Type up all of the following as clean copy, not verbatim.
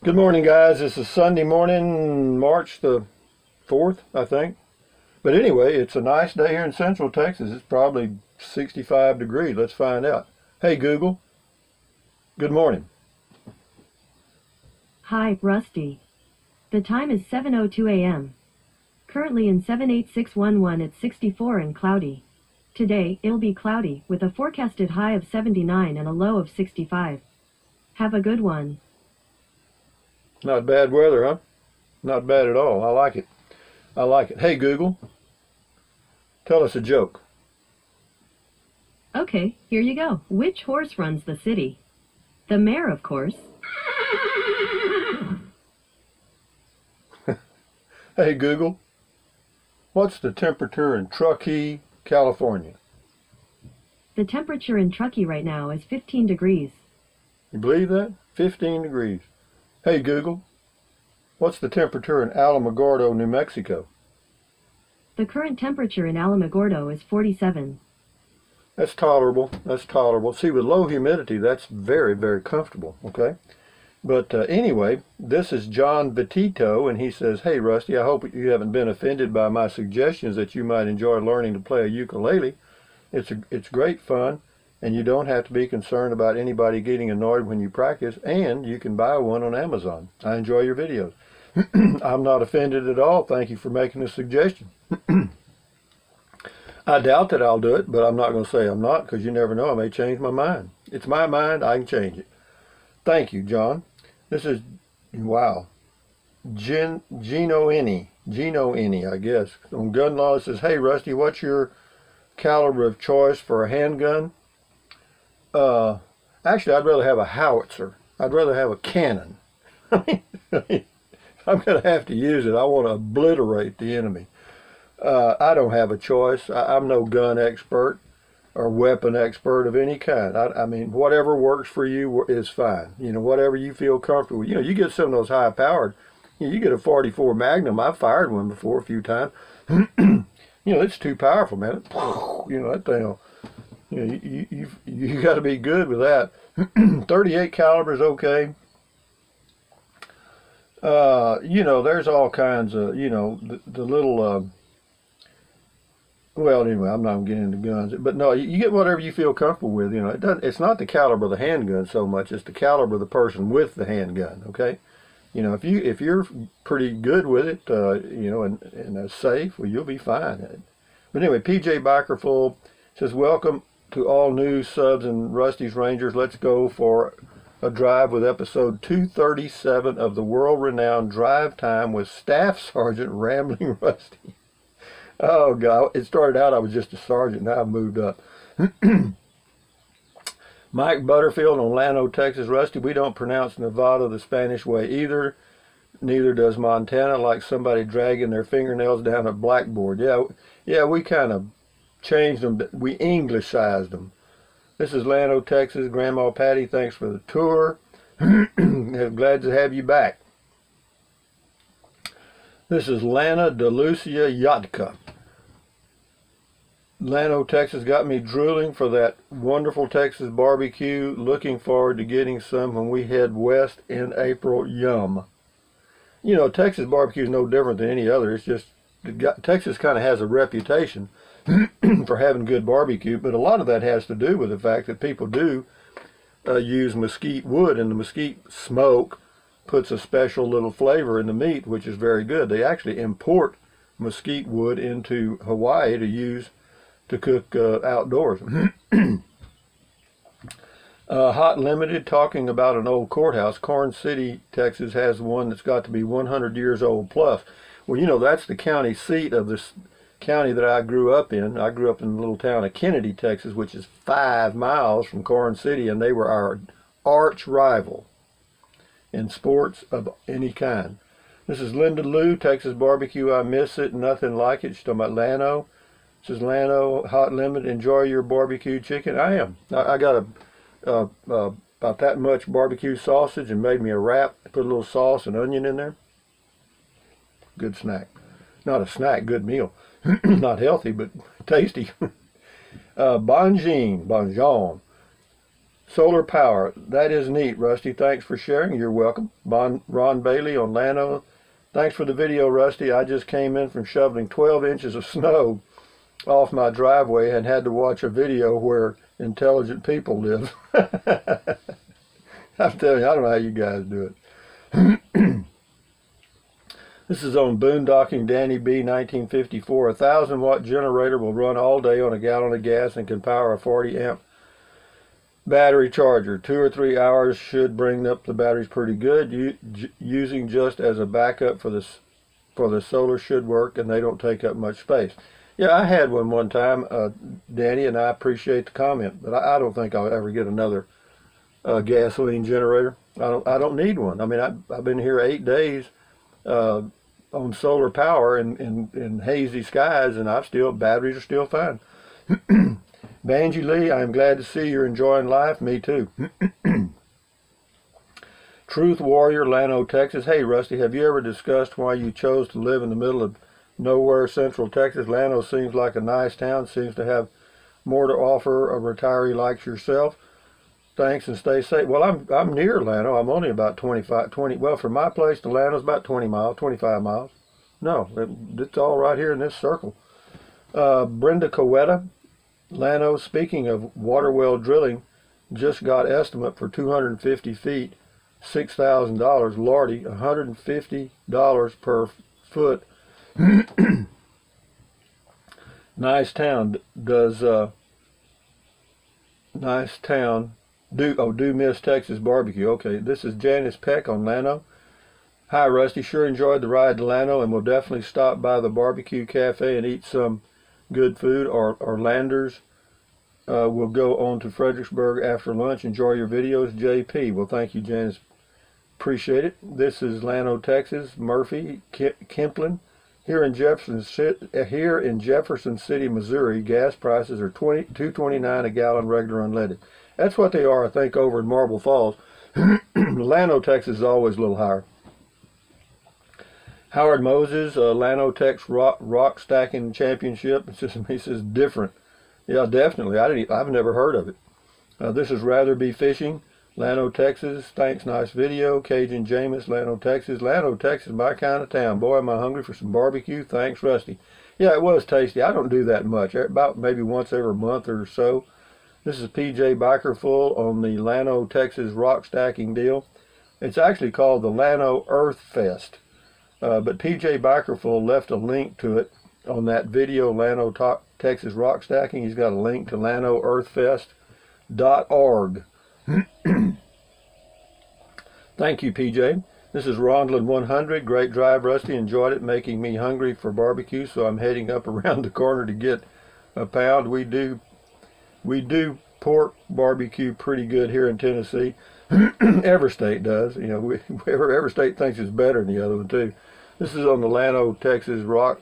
Good morning, guys. This is Sunday morning, March the 4th, I think. But anyway, it's a nice day here in Central Texas. It's probably 65 degrees. Let's find out. Hey, Google. Good morning. Hi, Rusty. The time is 7:02 a.m. Currently in 78611 it's 64 and cloudy. Today, it'll be cloudy, with a forecasted high of 79 and a low of 65. Have a good one. Not bad weather, huh? Not bad at all. I like it. I like it. Hey, Google. Tell us a joke. Okay, here you go. Which horse runs the city? The mayor, of course. Hey, Google. What's the temperature in Truckee, California? The temperature in Truckee right now is 15 degrees. You believe that? 15 degrees. Hey, Google. What's the temperature in Alamogordo, New Mexico? The current temperature in Alamogordo is 47. That's tolerable. That's tolerable. See, with low humidity, that's very, very comfortable, okay? But anyway, this is John Vitito, and he says, hey, Rusty, I hope you haven't been offended by my suggestions that you might enjoy learning to play a ukulele. It's great fun, and you don't have to be concerned about anybody getting annoyed when you practice, and you can buy one on Amazon. I enjoy your videos. I'm not offended at all. Thank you for making a suggestion. I doubt that I'll do it, but I'm not going to say I'm not, because you never know. I may change my mind. It's my mind. I can change it. Thank you, John. This is, wow, Gino Inni, I guess. On Gun Law, it says, hey, Rusty, what's your caliber of choice for a handgun? Actually, I'd rather have a howitzer. I'd rather have a cannon. If I'm going to have to use it, I want to obliterate the enemy. I don't have a choice. I'm no gun expert or weapon expert of any kind. I mean, whatever works for you is fine. You know, whatever you feel comfortable with. You know, you get some of those high-powered, you get a 44 Magnum. I've fired one before a few times. You know, it's too powerful, man. You know, that thing, you know, you got to be good with that. 38 caliber is okay. You know, there's all kinds of, you know, the little, well, anyway, I'm not getting into guns, but no, you get whatever you feel comfortable with. You know, it's not the caliber of the handgun so much; it's the caliber of the person with the handgun. Okay, you know, if you're pretty good with it, you know, and safe, well, you'll be fine. But anyway, PJ Bikerful says, welcome to all new subs and Rusty's Rangers. Let's go for a drive with episode 237 of the world-renowned Drive Time with Staff Sergeant Rambling Rusty. Oh, God. It started out I was just a sergeant. Now I've moved up. Mike Butterfield on Llano, Texas. Rusty, we don't pronounce Nevada the Spanish way either. Neither does Montana, like somebody dragging their fingernails down a blackboard. Yeah, we kind of changed them. We Englishized them. This is Llano, Texas. Grandma Patty, thanks for the tour. Glad to have you back. This is Lana DeLucia Yatka. Llano, Texas got me drooling for that wonderful Texas barbecue. Looking forward to getting some when we head west in April. Yum. You know, Texas barbecue is no different than any other. It's just, Texas kind of has a reputation for having good barbecue, but a lot of that has to do with the fact that people do use mesquite wood, and the mesquite smoke puts a special little flavor in the meat, which is very good. They actually import mesquite wood into Hawaii to use to cook outdoors. Hot Limited, talking about an old courthouse. Corn City, Texas has one that's got to be 100 years old plus. Well, you know, that's the county seat of this county that I grew up in. I grew up in the little town of Kennedy, Texas, which is 5 miles from Corn City, and they were our arch rival in sports of any kind. This is Linda Lou, Texas barbecue. I miss it. Nothing like it. She's talking about Llano. This is Llano, Hot Limit. Enjoy your barbecue chicken. I am. I got about that much barbecue sausage and made me a wrap. Put a little sauce and onion in there. Good snack. Not a snack, good meal. Not healthy, but tasty. Bonjour. Solar power. That is neat, Rusty. Thanks for sharing. You're welcome. Ron Bailey on Llano. Thanks for the video, Rusty. I just came in from shoveling 12 inches of snow off my driveway and had to watch a video where intelligent people live. I'm telling you, I don't know how you guys do it. This is on Boondocking Danny B 1954. A 1,000-watt generator will run all day on a gallon of gas and can power a 40-amp battery charger. 2 or 3 hours should bring up the batteries pretty good. Using just as a backup for the solar should work, and they don't take up much space. Yeah, I had one time, Danny, and I appreciate the comment, but I don't think I'll ever get another gasoline generator. I don't need one. I mean, I've been here 8 days on solar power in hazy skies, and batteries are still fine. Banji Lee, I'm glad to see you're enjoying life. Me too. Truth Warrior, Llano, Texas. Hey, Rusty, have you ever discussed why you chose to live in the middle of nowhere, Central Texas? Llano seems like a nice town, seems to have more to offer a retiree like yourself. Thanks and stay safe. Well, I'm near Llano. I'm only about 20, well, from my place to Llano is about 20 miles, 25 miles. No, it's all right here in this circle. Brenda Coweta, Llano, speaking of water well drilling, just got estimate for 250 feet, $6,000. Lordy, $150 per foot. Nice town. Nice town. Do miss Texas barbecue. Okay, this is Janice Peck on Llano. Hi, Rusty. Sure enjoyed the ride to Llano, and we'll definitely stop by the barbecue cafe and eat some good food. Or Landers. We'll go on to Fredericksburg after lunch. Enjoy your videos, JP. Well, thank you, Janice. Appreciate it. This is Llano, Texas. Murphy Kemplin. Here in Jefferson City, Missouri, gas prices are $2.29 a gallon, regular unleaded. That's what they are, I think, over in Marble Falls. Llano, Texas is always a little higher. Howard Moses, Llano, Tex rock stacking championship. He says different. Yeah, definitely. I've never heard of it. This is Rather Be Fishing, Llano, Texas. Thanks, nice video. Cajun Jameis, Llano, Texas. Llano, Texas, my kind of town. Boy, am I hungry for some barbecue. Thanks, Rusty. Yeah, it was tasty. I don't do that much. About maybe once every month or so. This is PJ Bikerful on the Llano, Texas rock stacking deal. It's actually called the Llano Earth Fest. But PJ Bikerful left a link to it on that video, Llano Texas rock stacking. He's got a link to LllanoEarthFest.org. Thank you, PJ. This is Rondlin 100. Great drive, Rusty. Enjoyed it, making me hungry for barbecue, so I'm heading up around the corner to get a pound. We do pork barbecue pretty good here in Tennessee. Every state does. You know, every state thinks it's better than the other one too. This is on the Llano, Texas rock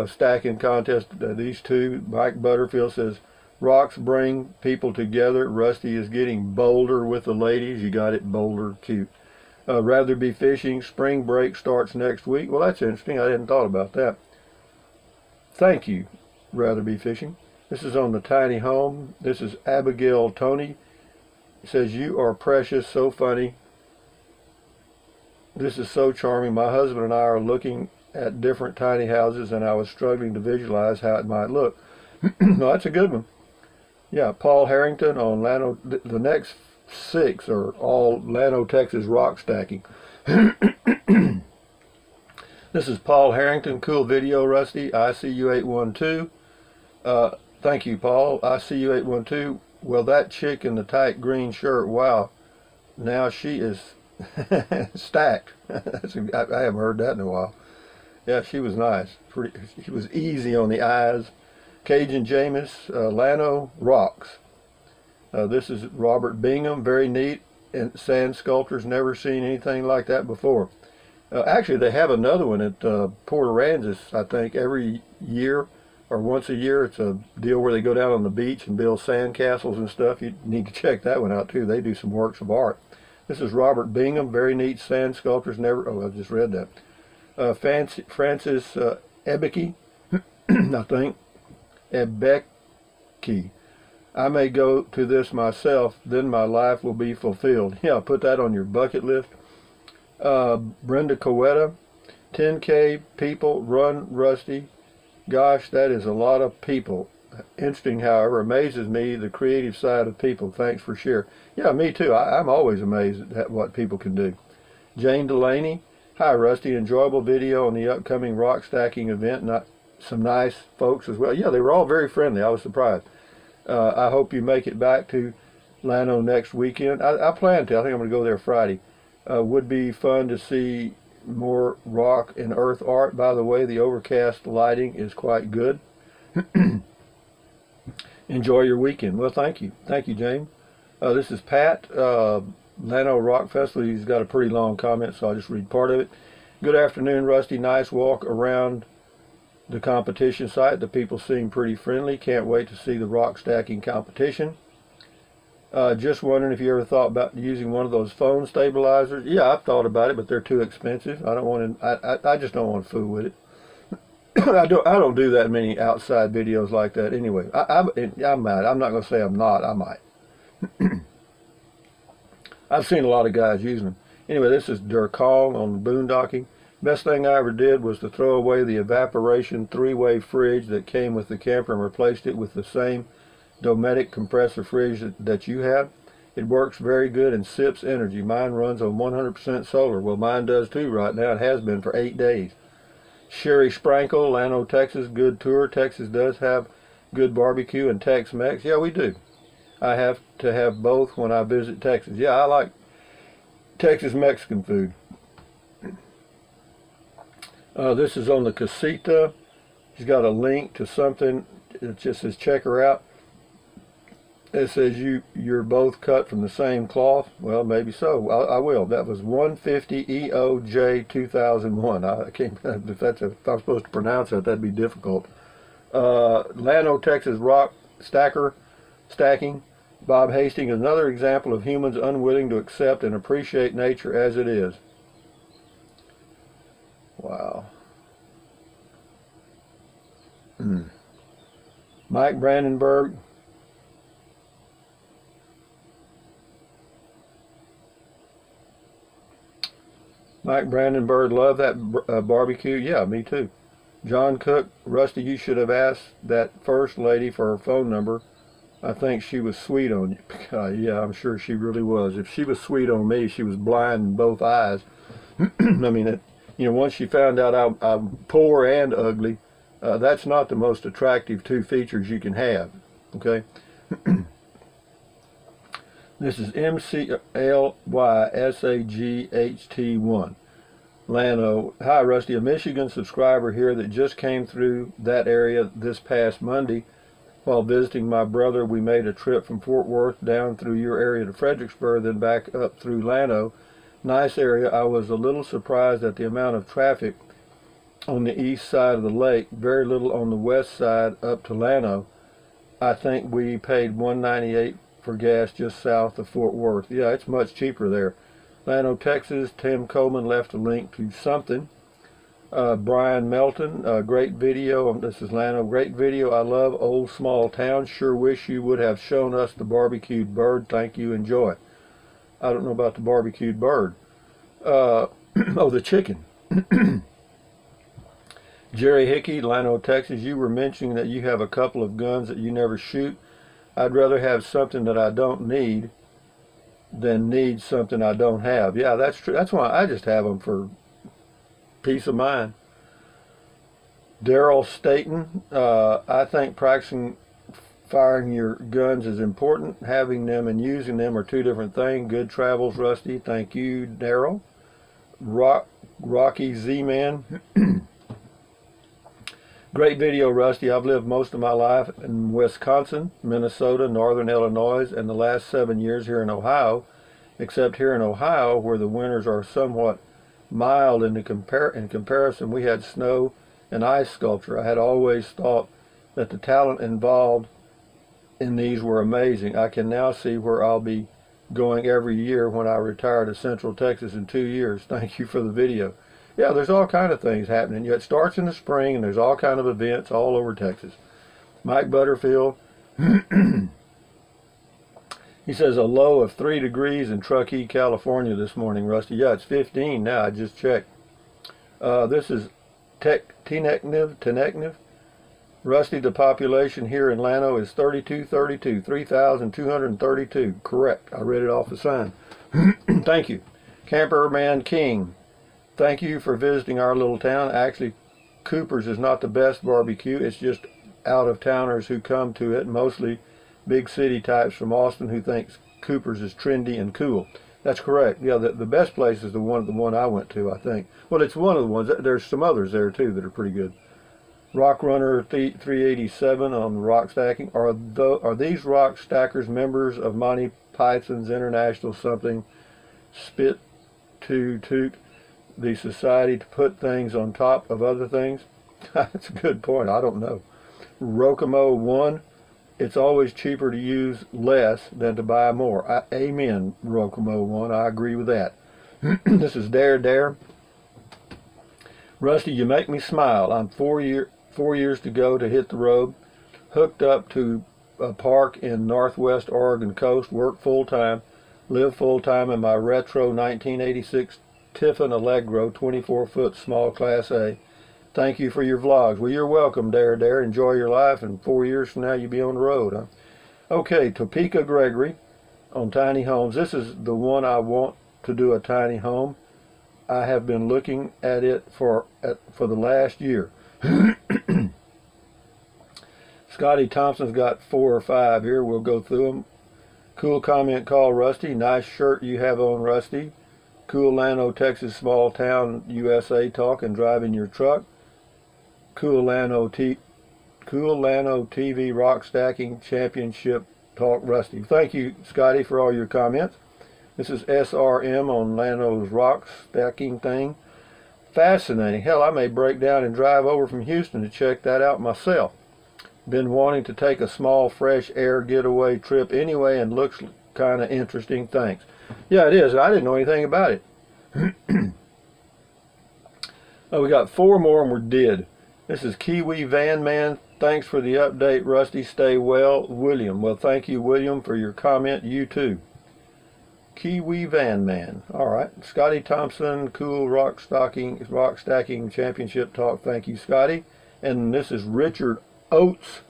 stacking contest. These two, Mike Butterfield says, rocks bring people together. Rusty is getting bolder with the ladies. You got it, bolder, cute. Rather Be Fishing. Spring break starts next week. Well, that's interesting. I hadn't thought about that. Thank you, Rather Be Fishing. This is on the tiny home. This is Abigail Tony. It says, you are precious, so funny. This is so charming. My husband and I are looking at different tiny houses, and I was struggling to visualize how it might look. No, that's a good one. Yeah, Paul Harrington on Llano. The next 6 are all Llano, Texas rock stacking. This is Paul Harrington. Cool video, Rusty. ICU812. Thank you, Paul. ICU812. Well, that chick in the tight green shirt, wow. Now she is stacked. I haven't heard that in a while. Yeah, she was nice. She was easy on the eyes. Cajun Jameis, Llano rocks. This is Robert Bingham. Very neat. And sand sculptors. Never seen anything like that before. Actually, they have another one at Port Aransas, I think, every year or once a year. It's a deal where they go down on the beach and build sand castles and stuff. You need to check that one out too. They do some works of art. This is Robert Bingham. Very neat sand sculptors. Never. Oh, I just read that. Francis Ebeke, I think. Ebeke. I may go to this myself, then my life will be fulfilled. Yeah, put that on your bucket list. Brenda Coetta, 10K people, run Rusty. Gosh, that is a lot of people. Interesting, however, amazes me the creative side of people. Thanks for sharing. Yeah, me too. I'm always amazed at what people can do. Jane Delaney, hi Rusty, enjoyable video on the upcoming rock stacking event. Not some nice folks as well. Yeah, they were all very friendly. I was surprised. I hope you make it back to Llano next weekend. I plan to. I think I'm going to go there Friday. Would be fun to see more rock and earth art. By the way, the overcast lighting is quite good. Enjoy your weekend. Well, thank you. Thank you, James. This is Pat, Llano Rock Festival. He's got a pretty long comment, so I'll just read part of it. Good afternoon, Rusty. Nice walk around the competition site. The people seem pretty friendly. Can't wait to see the rock stacking competition. Just wondering if you ever thought about using one of those phone stabilizers. Yeah, I've thought about it, but they're too expensive. I don't want to. I just don't want to fool with it. I don't do that many outside videos like that anyway. I might. I'm not going to say I'm not. I might. I've seen a lot of guys using them. Anyway, this is Durkal on boondocking. Best thing I ever did was to throw away the evaporation three-way fridge that came with the camper and replaced it with the same Dometic compressor fridge that you have. It works very good and sips energy. Mine runs on 100% solar. Well, mine does too right now. It has been for 8 days. Sherry Sprankle, Llano, Texas. Good tour. Texas does have good barbecue and Tex-Mex. Yeah, we do. I have to have both when I visit Texas. Yeah, I like Texas Mexican food. This is on the casita. He's got a link to something. It just says check her out. It says you're both cut from the same cloth. Well, maybe so. I will. That was 150 EOJ 2001. I can't. If I'm supposed to pronounce that, that'd be difficult. Llano, Texas rock stacking. Bob Hastings, another example of humans unwilling to accept and appreciate nature as it is. Wow. Mike Brandenburg. Mike Brandenburg, love that barbecue. Yeah, me too. John Cook, Rusty, you should have asked that first lady for her phone number. I think she was sweet on you. Yeah, I'm sure she really was. If she was sweet on me, she was blind in both eyes. I mean, once she found out I'm poor and ugly, that's not the most attractive two features you can have. Okay. This is MCLYSAGHT1. Llano. Hi, Rusty. A Michigan subscriber here that just came through that area this past Monday. While visiting my brother, we made a trip from Fort Worth down through your area to Fredericksburg, then back up through Llano. Nice area. I was a little surprised at the amount of traffic on the east side of the lake. Very little on the west side up to Llano. I think we paid $1.98 for gas just south of Fort Worth. Yeah, it's much cheaper there. Llano, Texas. Tim Coleman left a link to something. Brian Melton, great video. This is Llano. Great video. I love old small towns. Sure wish you would have shown us the barbecued bird. Thank you. Enjoy. I don't know about the barbecued bird. Oh, the chicken. Jerry Hickey, Llano, Texas. You were mentioning that you have a couple of guns that you never shoot. I'd rather have something that I don't need than need something I don't have. Yeah, that's true. That's why I just have them for peace of mind. Daryl Staten, I think practicing firing your guns is important. Having them and using them are two different things. Good travels, Rusty. Thank you, Daryl. Rocky Z-Man. Great video, Rusty. I've lived most of my life in Wisconsin, Minnesota, Northern Illinois, and the last 7 years here in Ohio, except here in Ohio, where the winters are somewhat mild in comparison, we had snow and ice sculpture. I had always thought that the talent involved in these were amazing. I can now see where I'll be going every year when I retire to Central Texas in 2 years. Thank you for the video. Yeah, there's all kind of things happening. It starts in the spring, and there's all kind of events all over Texas. Mike Butterfield. He says a low of 3 degrees in Truckee, California this morning, Rusty. Yeah, it's 15 now. I just checked. This is Tenecniv. Rusty, the population here in Llano is 3,232. Correct. I read it off the sign. Thank you. Camperman King. Thank you for visiting our little town. Actually, Cooper's is not the best barbecue. It's just out-of-towners who come to it, mostly big city types from Austin who thinks Cooper's is trendy and cool. That's correct. Yeah, the best place is the one I went to, I think. Well, it's one of the ones. There's some others there too that are pretty good. Rock Runner 387 on rock stacking. Are these rock stackers members of Monty Python's International something? Spit to toot the society to put things on top of other things? That's a good point. I don't know. Rokomo 1. It's always cheaper to use less than to buy more. Amen, Rokomo 1. I agree with that. This is Dare. Rusty, you make me smile. I'm 4 years to go to hit the road. Hooked up to a park in Northwest Oregon coast. Work full-time. Live full-time in my retro 1986 Tiffin Allegro 24-foot small Class A. Thank you for your vlogs. Well, you're welcome, Dare. Enjoy your life, and 4 years from now you'll be on the road, huh? Okay, Topeka Gregory on tiny homes. This is the one I want to do a tiny home. I have been looking at it for the last year. Scotty Thompson's got 4 or 5 here. We'll go through them. Cool comment call, Rusty. Nice shirt you have on, Rusty. Cool Llano, Texas, small town, USA talk and driving your truck. Cool Llano TV rock stacking championship talk, Rusty. Thank you, Scotty, for all your comments. This is SRM on Llano's rock stacking thing. Fascinating. Hell, I may break down and drive over from Houston to check that out myself. Been wanting to take a small fresh air getaway trip anyway, and looks kind of interesting. Thanks. Yeah, it is. I didn't know anything about it. Oh, we got 4 more and we're dead. This is Kiwi Van Man. Thanks for the update, Rusty. Stay well, William. Well, thank you, William, for your comment. You too. Kiwi Van Man. All right. Scotty Thompson, cool rock stacking championship talk. Thank you, Scotty. And this is Richard Oates.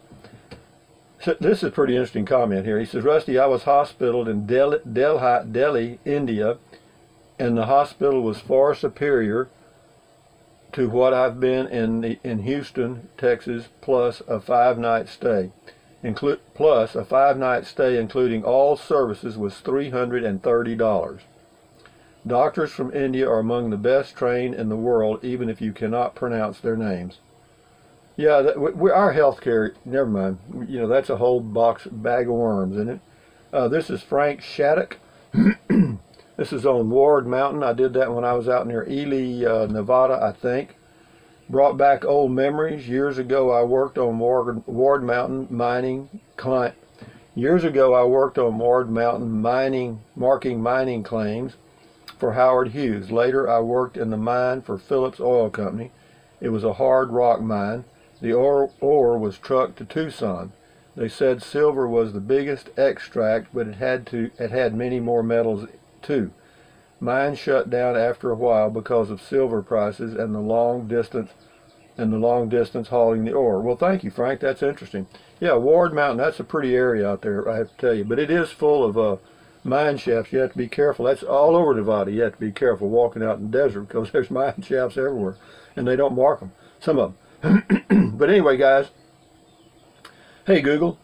So this is a pretty interesting comment here. He says, Rusty, I was hospitaled in Delhi, India, and the hospital was far superior to what I've been in Houston, Texas, plus a 5-night stay. Plus a 5-night stay including all services was $330. Doctors from India are among the best trained in the world, even if you cannot pronounce their names. Yeah, our healthcare, never mind. You know, that's a whole bag of worms, isn't it? This is Frank Shattuck. This is on Ward Mountain. I did that when I was out near Ely, Nevada, I think. Brought back old memories. Years ago, I worked on Ward Mountain mining. Marking mining claims for Howard Hughes. Later, I worked in the mine for Phillips Oil Company. It was a hard rock mine. The ore was trucked to Tucson. They said silver was the biggest extract, but it had many more metals too. Mine shut down after a while because of silver prices and the long distance hauling the ore. Well, thank you, Frank. That's interesting. Yeah, Ward Mountain, that's a pretty area out there, I have to tell you. But it is full of mine shafts. You have to be careful. That's all over Nevada. You have to be careful walking out in the desert because there's mine shafts everywhere, and they don't mark them. Some of them. But anyway, guys. Hey, Google.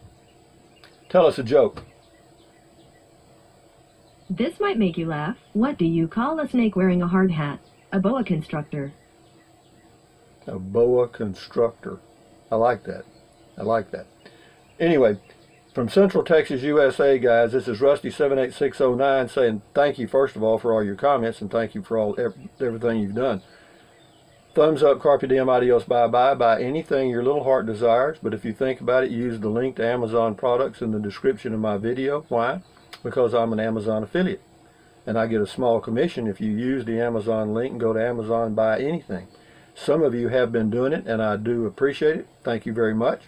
Tell us a joke. This might make you laugh. What do you call a snake wearing a hard hat? A boa constrictor. A boa constrictor. I like that. I like that. Anyway, from Central Texas, USA, guys, this is Rusty78609 saying thank you, first of all, for all your comments, and thank you for everything you've done. Thumbs up, carpe diem, adios, bye-bye. Buy anything your little heart desires, but if you think about it, use the link to Amazon products in the description of my video. Why? Because I'm an Amazon affiliate, and I get a small commission if you use the Amazon link and go to Amazon and buy anything. Some of you have been doing it, and I do appreciate it. Thank you very much.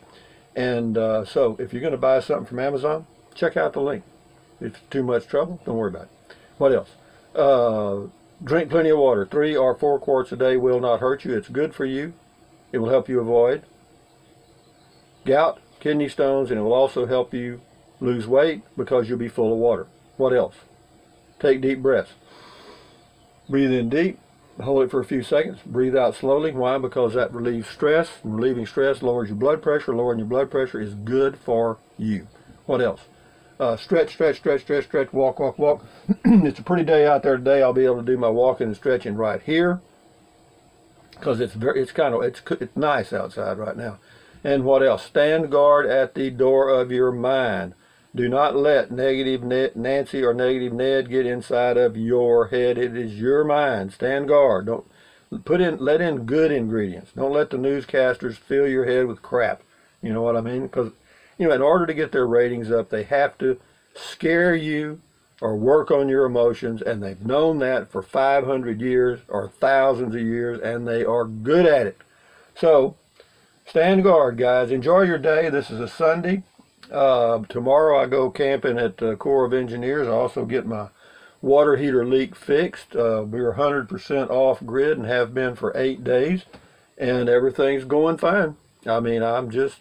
And so if you're going to buy something from Amazon, check out the link. If it's too much trouble, don't worry about it. What else? Drink plenty of water. 3 or 4 quarts a day will not hurt you. It's good for you. It will help you avoid gout, kidney stones, and it will also help you lose weight because you'll be full of water. What else? Take deep breaths. Breathe in deep. Hold it for a few seconds. Breathe out slowly. Why? Because that relieves stress. And relieving stress lowers your blood pressure. Lowering your blood pressure is good for you. What else? Stretch, stretch, stretch, stretch, stretch, walk, walk, walk. It's a pretty day out there today. I'll be able to do my walking and stretching right here because it's nice outside right now. And what else? Stand guard at the door of your mind. Do not let negative Nancy or negative Ned get inside of your head. It is your mind. Stand guard. Don't let in good ingredients. Don't let the newscasters fill your head with crap. You know what I mean? Because in order to get their ratings up, they have to scare you or work on your emotions, and they've known that for 500 years or thousands of years, and they are good at it. So, stand guard, guys. Enjoy your day. This is a Sunday. Tomorrow I go camping at the Corps of Engineers. I also get my water heater leak fixed. We're 100% off grid and have been for 8 days, and everything's going fine. I mean, I'm just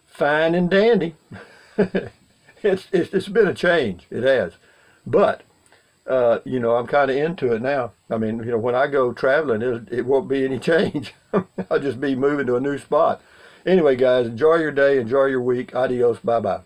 fine and dandy. It's been a change. It has. But, I'm kind of into it now. I mean, when I go traveling, it won't be any change. I'll just be moving to a new spot. Anyway, guys, enjoy your day. Enjoy your week. Adios. Bye-bye.